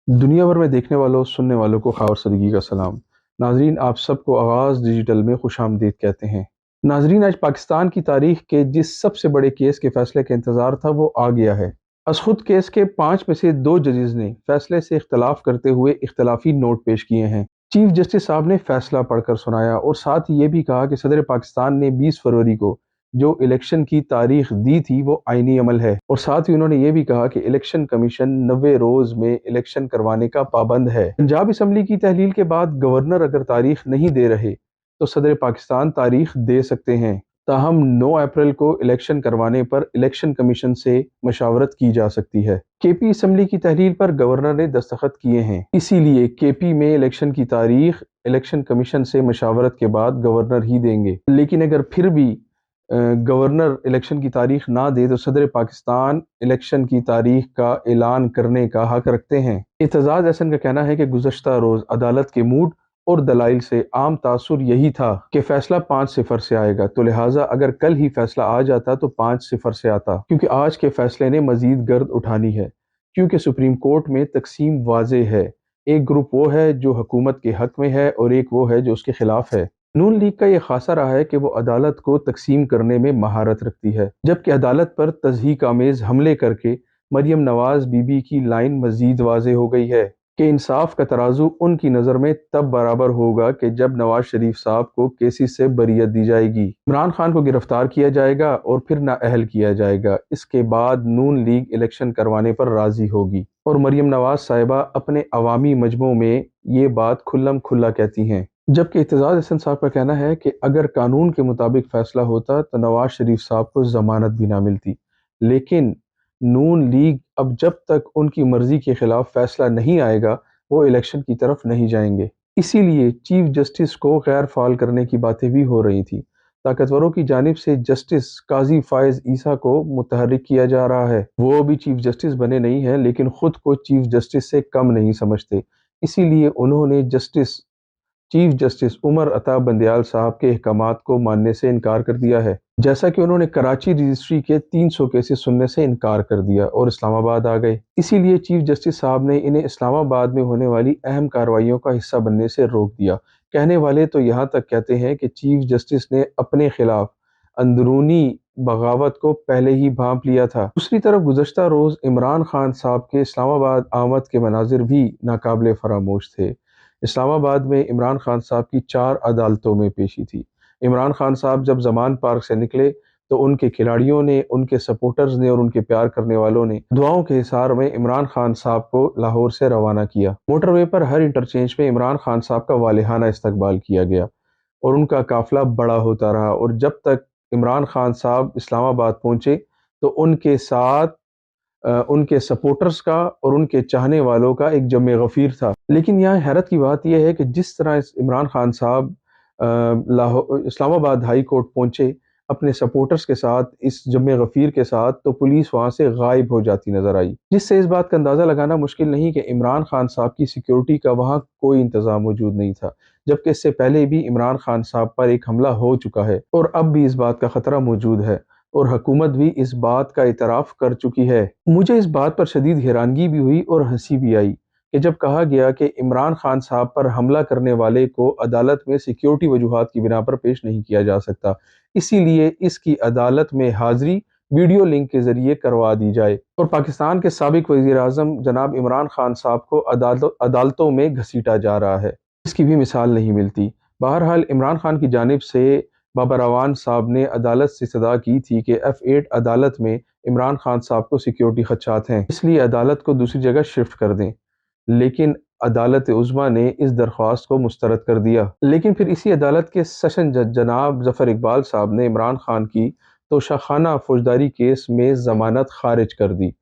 दुनिया भर में देखने वालों सुनने वालों को खैर सदगी का सलाम। नाजरीन, आप सबको आगाज़ डिजिटल में खुशामदीद कहते हैं। नाजरीन, आज पाकिस्तान की तारीख के जिस सबसे बड़े केस के फैसले का इंतज़ार था वो आ गया है। अज खुद केस के 5 में से 2 जजेस ने फैसले से इख्तलाफ करते हुए इख्तलाफी नोट पेश किए हैं। चीफ जस्टिस साहब ने फैसला पढ़कर सुनाया और साथ ही ये भी कहा कि सदर पाकिस्तान ने 20 फरवरी को जो इलेक्शन की तारीख दी थी वो आईनी अमल है, और साथ ही उन्होंने ये भी कहा कि इलेक्शन कमीशन 90 रोज में इलेक्शन करवाने का पाबंद है। पंजाब असम्बली की तहलील के बाद गवर्नर अगर तारीख नहीं दे रहे तो सदर पाकिस्तान तारीख दे सकते हैं। ताहम 9 अप्रैल को इलेक्शन करवाने पर इलेक्शन कमीशन से मशावरत की जा सकती है। केपी असम्बली की तहलील पर गवर्नर ने दस्तखत किए हैं, इसीलिए केपी में इलेक्शन की तारीख इलेक्शन कमीशन से मशावरत के बाद गवर्नर ही देंगे। लेकिन अगर फिर भी गवर्नर इलेक्शन की तारीख ना दे तो सदर पाकिस्तान इलेक्शन की तारीख का ऐलान करने का हक रखते हैं। एतजाज हसन का कहना है कि गुज़श्ता रोज अदालत के मूड और दलाइल से आम तासुर यही था कि फैसला 5-0 से आएगा, तो लिहाजा अगर कल ही फैसला आ जाता तो 5-0 से आता, क्योंकि आज के फैसले ने मजीद गर्द उठानी है। क्योंकि सुप्रीम कोर्ट में तकसीम वाजे है, एक ग्रुप वो है जो हुकूमत के हक में है और एक वो है जो उसके खिलाफ है। नून लीग का ये खासा रहा है कि वो अदालत को तकसीम करने में महारत रखती है, जबकि अदालत पर तज़हीक आमेज हमले करके मरियम नवाज बीबी की लाइन मजीद वाज़े हो गई है कि इंसाफ का तराजू उनकी नज़र में तब बराबर होगा कि जब नवाज शरीफ साहब को केसेस से बरियत दी जाएगी, इमरान खान को गिरफ्तार किया जाएगा और फिर नाअहल किया जाएगा। इसके बाद नून लीग इलेक्शन करवाने पर राजी होगी और मरियम नवाज साहिबा अपने अवामी मजमों में ये बात खुल्लम खुल्ला कहती हैं। जबकि एतजाज हसन साहब का कहना है कि अगर कानून के मुताबिक फैसला होता तो नवाज शरीफ साहब को जमानत भी ना मिलती, लेकिन नून लीग अब जब तक उनकी मर्जी के खिलाफ फैसला नहीं आएगा वो इलेक्शन की तरफ नहीं जाएंगे। इसीलिए चीफ जस्टिस को गैर फाल करने की बातें भी हो रही थी। ताकतवरों की जानिब से जस्टिस काजी फायज ईसा को मुतहर्रिक किया जा रहा है। वो अभी चीफ जस्टिस बने नहीं हैं, लेकिन खुद को चीफ जस्टिस से कम नहीं समझते, इसीलिए उन्होंने चीफ जस्टिस उमर अता बंदयाल साहब के अहकामात को मानने से इनकार कर दिया है, जैसा कि उन्होंने कराची रजिस्ट्री के 300 केसेस सुनने से इनकार कर दिया और इस्लामाबाद आ गए। इसीलिए चीफ जस्टिस साहब ने इन्हें इस्लामाबाद में होने वाली अहम कार्रवाइयों का हिस्सा बनने से रोक दिया। कहने वाले तो यहाँ तक कहते हैं कि चीफ जस्टिस ने अपने खिलाफ अंदरूनी बगावत को पहले ही भांप लिया था। दूसरी तरफ गुज़श्ता रोज इमरान खान साहब के इस्लामाबाद आमद के मनाजिर भी नाकाबिले फरामोश थे। इस्लामाबाद में इमरान खान साहब की 4 अदालतों में पेशी थी। इमरान खान साहब जब जमान पार्क से निकले तो उनके खिलाड़ियों ने, उनके सपोर्टर्स ने और उनके प्यार करने वालों ने दुआओं के हिसार में इमरान खान साहब को लाहौर से रवाना किया। मोटरवे पर हर इंटरचेंज में इमरान खान साहब का वालिहाना इस्तकबाल किया गया और उनका काफिला बड़ा होता रहा, और जब तक इमरान खान साहब इस्लामाबाद पहुंचे तो उनके साथ उनके सपोर्टर्स का और उनके चाहने वालों का एक जमे गफीर था। लेकिन यहाँ हैरत की बात यह है कि जिस तरह इमरान खान साहब लाहौर इस्लामाबाद हाई कोर्ट पहुंचे अपने सपोर्टर्स के साथ, इस जमे गफीर के साथ, तो पुलिस वहां से गायब हो जाती नजर आई, जिससे इस बात का अंदाजा लगाना मुश्किल नहीं कि इमरान खान साहब की सिक्योरिटी का वहां कोई इंतजाम मौजूद नहीं था, जबकि इससे पहले भी इमरान खान साहब पर एक हमला हो चुका है और अब भी इस बात का खतरा मौजूद है और हुकूमत भी इस बात का इतराफ़ कर चुकी है। मुझे इस बात पर शदीद हैरानगी भी हुई और हंसी भी आई कि जब कहा गया कि इमरान खान साहब पर हमला करने वाले को अदालत में सिक्योरिटी वजूहात की बिना पर पेश नहीं किया जा सकता, इसीलिए इसकी अदालत में हाजिरी वीडियो लिंक के जरिए करवा दी जाए, और पाकिस्तान के साबिक वज़ीर आज़म जनाब इमरान खान साहब को अदालतों में घसीटा जा रहा है। इसकी भी मिसाल नहीं मिलती। बहरहाल इमरान खान की जानिब से बाबर अवान साहब ने अदालत से सदा की थी कि F8 अदालत में इमरान खान साहब को सिक्योरिटी खदशात हैं, इसलिए अदालत को दूसरी जगह शिफ्ट कर दें, लेकिन अदालत उज़्मा ने इस दरख्वास्त को मुस्तरद कर दिया। लेकिन फिर इसी अदालत के सेशन जज जनाब ज़फ़र इकबाल साहब ने इमरान खान की तोशाखाना फौजदारी केस में ज़मानत खारिज कर दी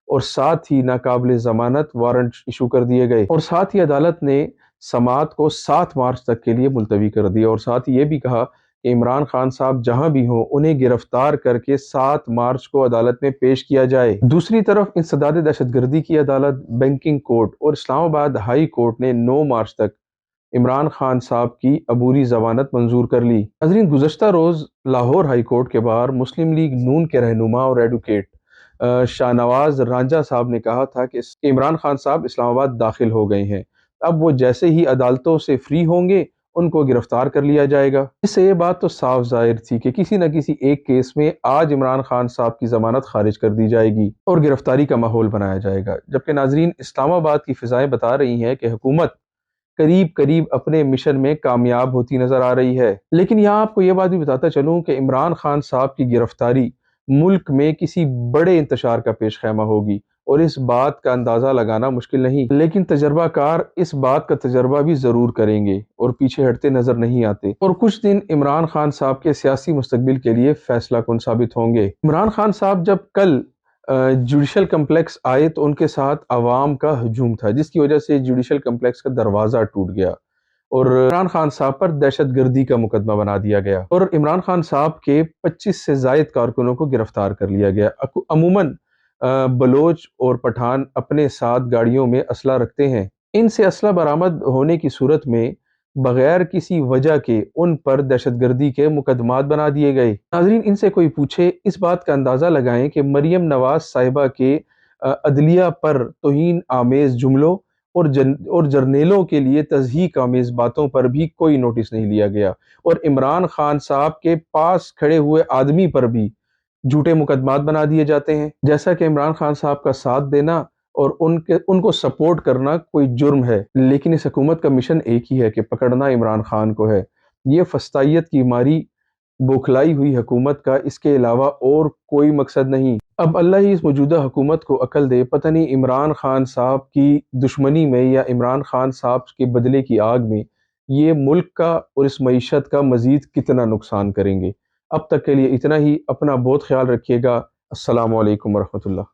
और साथ ही नाकाबिले ज़मानत वारंट इशू कर दिए गए, और साथ ही अदालत ने समाअत को 7 मार्च तक के लिए मुलतवी कर दिया, और साथ ही ये भी कहा कि इमरान खान साहब जहां भी हों उन्हें गिरफ्तार करके 7 मार्च को अदालत में पेश किया जाए। दूसरी तरफ इंसदाद दहशतगर्दी की अदालत, बैंकिंग कोर्ट और इस्लामाबाद हाई कोर्ट ने 9 मार्च तक इमरान खान साहब की अबूरी जमानत मंजूर कर ली। नाज़रीन, गुज़श्ता रोज लाहौर हाई कोर्ट के बाहर मुस्लिम लीग नून के रहनुमा और एडवोकेट شاہنواز رانجھا صاحب نے کہا تھا کہ عمران خان صاحب اسلام آباد داخل ہو گئے ہیں، اب وہ جیسے ہی عدالتوں سے فری ہوں گے ان کو گرفتار کر لیا جائے گا۔ اس سے یہ بات تو صاف ظاہر تھی کہ کسی نہ کسی ایک کیس میں آج عمران خان صاحب کی ضمانت خارج کر دی جائے گی اور گرفتاری کا ماحول بنایا جائے گا، جبکہ ناظرین اسلام آباد کی فضائیں بتا رہی ہیں کہ حکومت قریب اپنے مشن میں کامیاب ہوتی نظر آ رہی ہے۔ لیکن یہاں آپ کو یہ بات بھی بتاتا چلوں کہ عمران خان صاحب کی گرفتاری ملک میں کسی بڑے انتشار کا پیش خیمہ ہوگی، اور اس بات کا اندازہ لگانا مشکل نہیں، لیکن تجربہ کار اس بات کا تجربہ بھی ضرور کریں گے اور پیچھے ہٹتے نظر نہیں آتے، اور کچھ دن عمران خان صاحب کے سیاسی مستقبل کے لیے فیصلہ کن ثابت ہوں گے۔ عمران خان صاحب جب کل جوڈیشل کمپلیکس آئے تو ان کے ساتھ عوام کا ہجوم تھا، جس کی وجہ سے جوڈیشل کمپلیکس کا دروازہ ٹوٹ گیا اور عمران خان صاحب پر دہشت گردی کا مقدمہ بنا دیا گیا، اور عمران خان صاحب کے 25 سے زائد کارکنوں کو گرفتار کر لیا گیا۔ عموماً بلوچ اور پٹھان اپنے ساتھ گاڑیوں میں اسلحہ رکھتے ہیں، ان سے اسلحہ برآمد ہونے کی صورت میں بغیر کسی وجہ کے ان پر دہشت گردی کے مقدمات بنا دیے گئے۔ ناظرین، ان سے کوئی پوچھے، اس بات کا اندازہ لگائیں کہ مریم نواز صاحبہ کے عدلیہ پر توہین آمیز جملوں اور جرنیلوں کے لیے تضحیک آمیز باتوں پر بھی کوئی نوٹس نہیں لیا گیا، اور عمران خان صاحب کے پاس کھڑے ہوئے آدمی پر بھی جھوٹے مقدمات بنا دیے جاتے ہیں، جیسا کہ عمران خان صاحب کا ساتھ دینا اور ان کو سپورٹ کرنا کوئی جرم ہے، لیکن اس حکومت کا مشن ایک ہی ہے کہ پکڑنا عمران خان کو ہے۔ یہ فسطائیت کی ماری بوکھلائی ہوئی حکومت کا اس کے علاوہ اور کوئی مقصد نہیں۔ اب اللہ ہی اس موجودہ حکومت کو عقل دے، پتہ نہیں عمران خان صاحب کی دشمنی میں یا عمران خان صاحب کے بدلے کی آگ میں یہ ملک کا اور اس معیشت کا مزید کتنا نقصان کریں گے۔ اب تک کے لیے اتنا ہی، اپنا بہت خیال رکھیے گا۔ السلام علیکم ورحمۃ اللہ۔